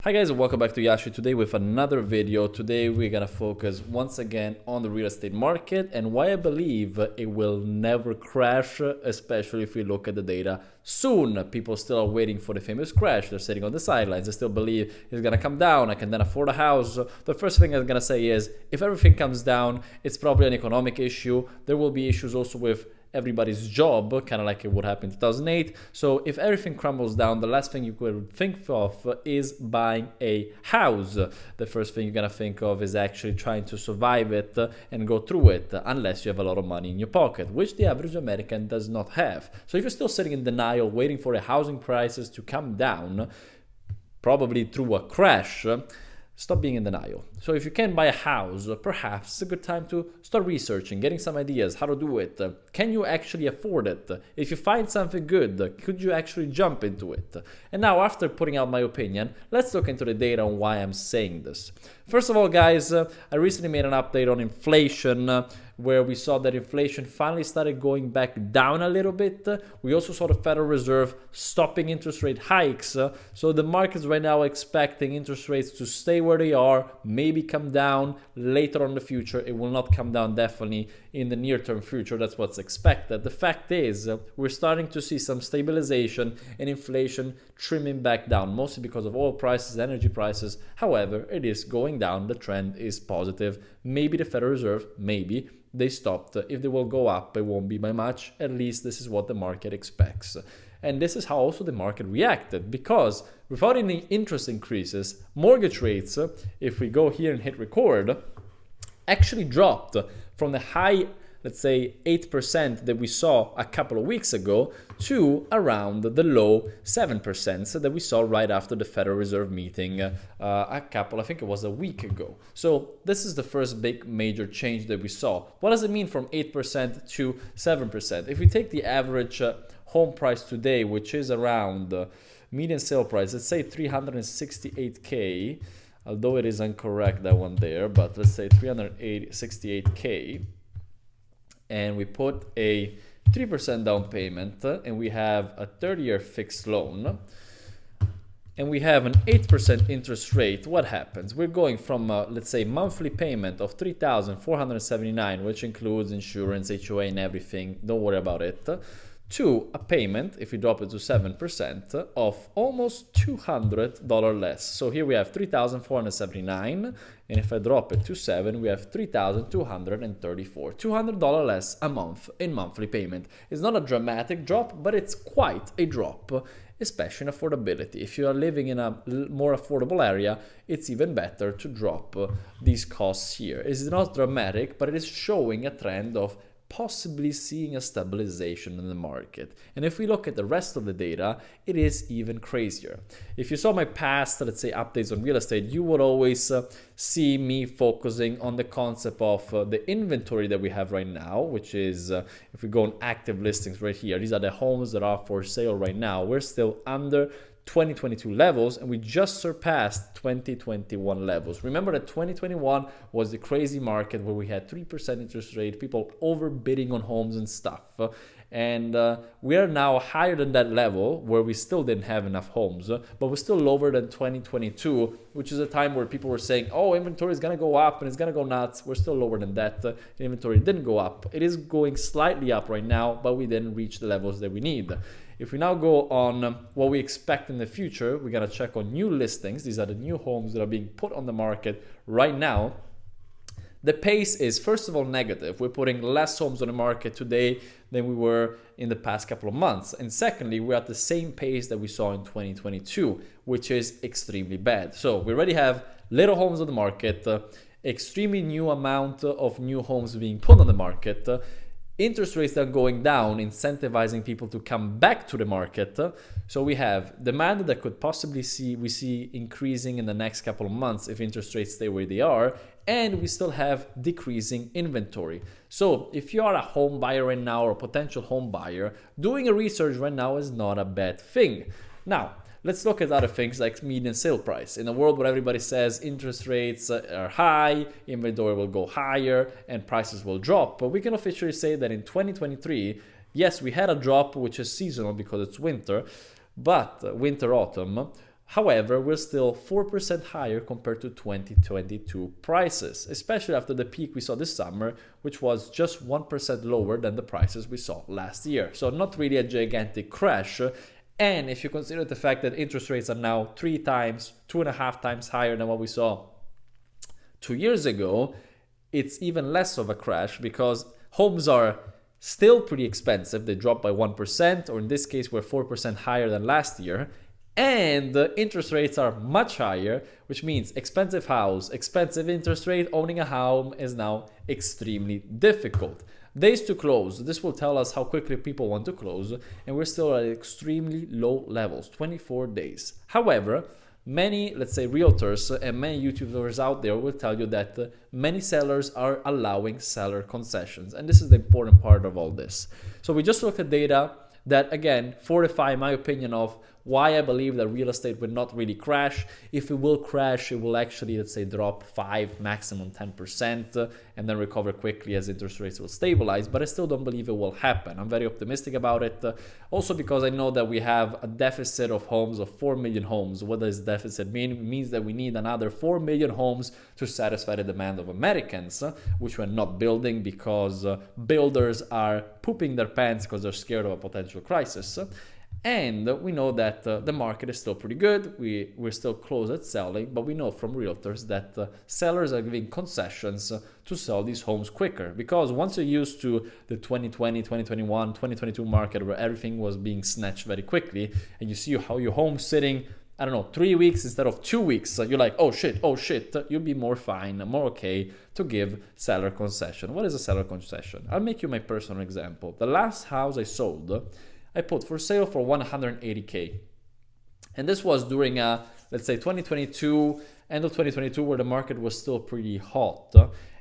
Hi guys, and welcome back to Yashi today with another video. Today we're gonna focus once again on the real estate market and why I believe it will never crash, especially if we look at the data soon. People still are waiting for the famous crash. They're sitting on the sidelines. They still believe it's gonna come down. I can then afford a house. The first thing I'm gonna say is if everything comes down, it's probably an economic issue. There will be issues also with everybody's job, kind of like it would happen in 2008. So if everything crumbles down, the last thing you could think of is buying a house. The first thing you're gonna think of is actually trying to survive it and go through it, unless you have a lot of money in your pocket, which the average American does not have. So if you're still sitting in denial, waiting for the housing prices to come down, probably through a crash, stop being in denial. So if you can buy a house, perhaps it's a good time to start researching, getting some ideas how to do it. Can you actually afford it? If you find something good, could you actually jump into it? And now, after putting out my opinion, let's look into the data on why I'm saying this. First of all, guys, I recently made an update on inflation, where we saw that inflation finally started going back down a little bit. We also saw the Federal Reserve stopping interest rate hikes. So the market's right now expecting interest rates to stay where they are, maybe come down later on in the future. It will not come down definitely in the near-term future. That's what's expected. The fact is, we're starting to see some stabilization and inflation trimming back down, mostly because of oil prices, energy prices. However, it is going down. The trend is positive. Maybe the Federal Reserve, maybe they stopped. If they will go up, it won't be by much. At least this is what the market expects. And this is how also the market reacted, because without any interest increases, mortgage rates, if we go here and hit record, actually dropped from the high, let's say 8% that we saw a couple of weeks ago to around the low 7% that we saw right after the Federal Reserve meeting I think it was a week ago. So this is the first big major change that we saw. What does it mean from 8% to 7%? If we take the average home price today, which is around median sale price, let's say 368K, although it is incorrect, that one there, but let's say 368K, and we put a 3% down payment, and we have a 30-year fixed loan, and we have an 8% interest rate, what happens? We're going from, let's say, monthly payment of $3,479, which includes insurance, HOA, and everything, don't worry about it, to a payment, if we drop it to 7%, of almost $200 less. So here we have $3,479, and if I drop it to 7, we have $3,234. $200 less a month in monthly payment. It's not a dramatic drop, but it's quite a drop, especially in affordability. If you are living in a more affordable area, it's even better to drop these costs here. It's not dramatic, but it is showing a trend of possibly seeing a stabilization in the market. And if we look at the rest of the data, it is even crazier. If you saw my past, let's say, updates on real estate, you would always see me focusing on the concept of the inventory that we have right now, which is, if we go on active listings right here, these are the homes that are for sale right now. We're still under 2022 levels, and we just surpassed 2021 levels. Remember that 2021 was the crazy market where we had 3% interest rate, people overbidding on homes and stuff. And we are now higher than that level, where we still didn't have enough homes, but we're still lower than 2022, which is a time where people were saying, oh, inventory is going to go up and it's going to go nuts. We're still lower than that. Inventory didn't go up. It is going slightly up right now, but we didn't reach the levels that we need. If we now go on what we expect in the future, we're going to check on new listings. These are the new homes that are being put on the market right now. The pace is, first of all, negative. We're putting less homes on the market today than we were in the past couple of months. And secondly, we're at the same pace that we saw in 2022, which is extremely bad. So we already have little homes on the market, extremely new amount of new homes being put on the market, interest rates are going down, incentivizing people to come back to the market. So we have demand that could possibly we see increasing in the next couple of months if interest rates stay where they are, and we still have decreasing inventory. So if you are a home buyer right now, or a potential home buyer, doing a research right now is not a bad thing. Now, let's look at other things like median sale price. In a world where everybody says interest rates are high, inventory will go higher, and prices will drop, but we can officially say that in 2023, yes, we had a drop, which is seasonal because it's winter, but winter-autumn. However, we're still 4% higher compared to 2022 prices, especially after the peak we saw this summer, which was just 1% lower than the prices we saw last year. So not really a gigantic crash. And if you consider the fact that interest rates are now 3 times, 2.5 times higher than what we saw 2 years ago, it's even less of a crash because homes are still pretty expensive. They dropped by 1%, or in this case, we're 4% higher than last year. And the interest rates are much higher, which means expensive house, expensive interest rate, owning a home is now extremely difficult. Days to close, this will tell us how quickly people want to close, and we're still at extremely low levels, 24 days. However, many, let's say, realtors and many YouTubers out there will tell you that many sellers are allowing seller concessions, and this is the important part of all this. So we just look at data that, again, fortify my opinion of why I believe that real estate will not really crash. If it will crash, it will actually, let's say, drop 5, maximum 10%, and then recover quickly as interest rates will stabilize. But I still don't believe it will happen. I'm very optimistic about it. Also because I know that we have a deficit of homes of 4 million homes. What does deficit mean? It means that we need another 4 million homes to satisfy the demand of Americans, which we're not building because builders are pooping their pants because they're scared of a potential crisis. And we know that the market is still pretty good. We're still close at selling, but we know from realtors that sellers are giving concessions to sell these homes quicker. Because once you're used to the 2020, 2021, 2022 market where everything was being snatched very quickly, and you see how your home's sitting, I don't know, 3 weeks instead of 2 weeks, you're like, oh shit, you'll be more fine, more okay to give seller concession. What is a seller concession? I'll make you my personal example. The last house I sold, I put for sale for 180K. And this was during, let's say 2022, end of 2022, where the market was still pretty hot.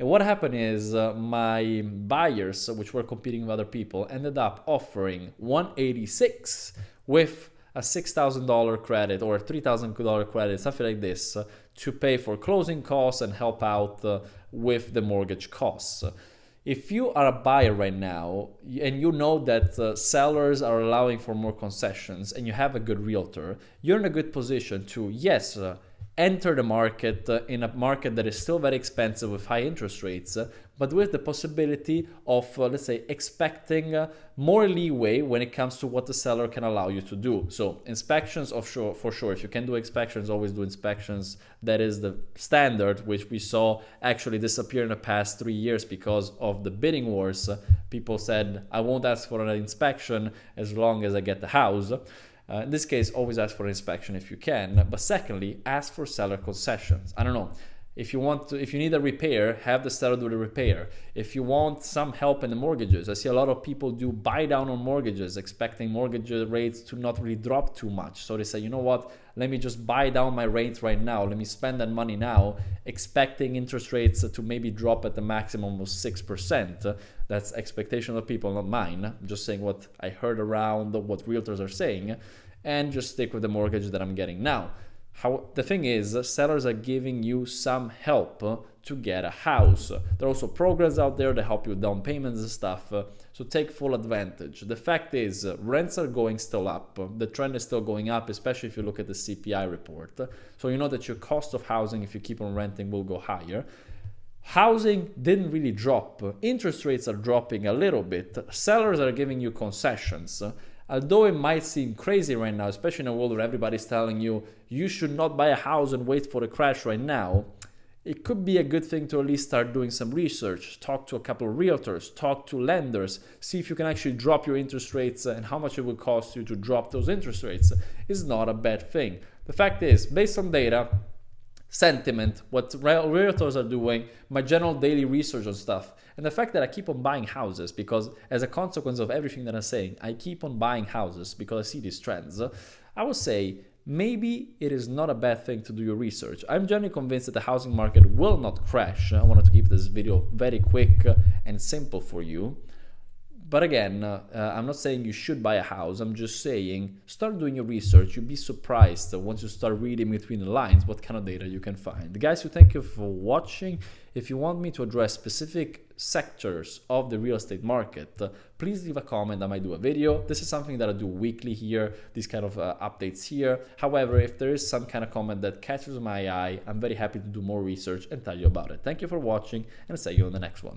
And what happened is my buyers, which were competing with other people, ended up offering 186 with a $6,000 credit or $3,000 credit, something like this, to pay for closing costs and help out with the mortgage costs. If you are a buyer right now and you know that sellers are allowing for more concessions and you have a good realtor, you're in a good position to, yes, enter the market in a market that is still very expensive with high interest rates, but with the possibility of, let's say, expecting more leeway when it comes to what the seller can allow you to do. So inspections, for sure, if you can do inspections, always do inspections. That is the standard, which we saw actually disappear in the past 3 years because of the bidding wars. People said, I won't ask for an inspection as long as I get the house. In this case, always ask for an inspection if you can. But secondly, ask for seller concessions. I don't know. If you need a repair, have the seller do the repair. If you want some help in the mortgages, I see a lot of people do buy down on mortgages, expecting mortgage rates to not really drop too much. So they say, you know what, let me just buy down my rates right now. Let me spend that money now, expecting interest rates to maybe drop at the maximum of 6%. That's expectation of people, not mine. I'm just saying what I heard around, what realtors are saying, and just stick with the mortgage that I'm getting now. The thing is, sellers are giving you some help to get a house. There are also programs out there that help you with down payments and stuff, so take full advantage. The fact is, rents are going still up. The trend is still going up, especially if you look at the CPI report. So you know that your cost of housing, if you keep on renting, will go higher. Housing didn't really drop. Interest rates are dropping a little bit. Sellers are giving you concessions. Although it might seem crazy right now, especially in a world where everybody's telling you you should not buy a house and wait for the crash right now, it could be a good thing to at least start doing some research, talk to a couple of realtors, talk to lenders, see if you can actually drop your interest rates and how much it will cost you to drop those interest rates. Is not a bad thing. The fact is, based on data, sentiment, what realtors are doing, my general daily research on stuff, and the fact that I keep on buying houses because as a consequence of everything that I'm saying, I keep on buying houses because I see these trends, I would say maybe it is not a bad thing to do your research. I'm generally convinced that the housing market will not crash. I wanted to keep this video very quick and simple for you. But again, I'm not saying you should buy a house. I'm just saying start doing your research. You'll be surprised once you start reading between the lines what kind of data you can find. Guys, so thank you for watching. If you want me to address specific sectors of the real estate market, please leave a comment. I might do a video. This is something that I do weekly here, these kind of updates here. However, if there is some kind of comment that catches my eye, I'm very happy to do more research and tell you about it. Thank you for watching, and I'll see you on the next one.